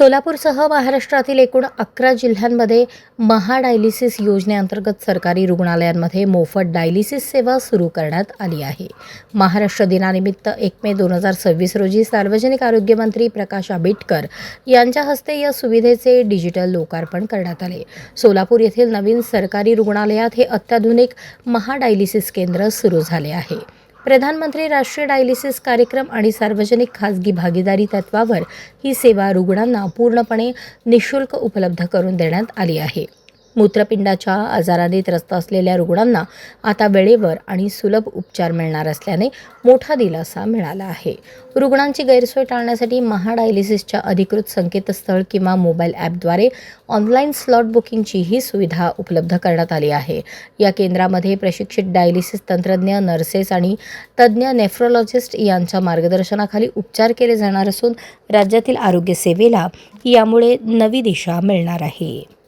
सोलापूरसह महाराष्ट्रातील एकूण 11 जिल्ह्यांमध्ये महाडायलिसिस योजनेअंतर्गत सरकारी रुग्णालयांमध्ये मोफत डायलिसिस सेवा सुरू करण्यात आली आहे. महाराष्ट्र दिनानिमित्त 1 मे 2026 रोजी सार्वजनिक आरोग्य मंत्री प्रकाश आंबेडकर यांच्या हस्ते या सुविधेचे डिजिटल लोकार्पण करण्यात आले. सोलापूर येथील नवीन सरकारी रुग्णालयात हे अत्याधुनिक महाडायलिसिस केंद्र सुरू झाले आहे. प्रधानमंत्री राष्ट्रीय डायलिसिस कार्यक्रम आणि सार्वजनिक खासगी भागीदारी तत्वावर ही सेवा रुग्णांना पूर्णपणे निःशुल्क उपलब्ध करून देण्यात आली आहे. मूत्रपिंडाच्या आजाराने त्रस्त असलेल्या रुग्णांना आता वेळेवर आणि सुलभ उपचार मिळणार असल्याने मोठा दिलासा मिळाला आहे. रुग्णांची गैरसोय टाळण्यासाठी महाडायलिसिसच्या अधिकृत संकेतस्थळ किंवा मोबाईल ॲपद्वारे ऑनलाईन स्लॉट बुकिंगची ही सुविधा उपलब्ध करण्यात आली आहे. या केंद्रामध्ये प्रशिक्षित डायलिसिस तंत्रज्ञ, नर्सेस आणि तज्ज्ञ नेफ्रोलॉजिस्ट यांच्या मार्गदर्शनाखाली उपचार केले जाणार असून राज्यातील आरोग्य सेवेला यामुळे नवी दिशा मिळणार आहे.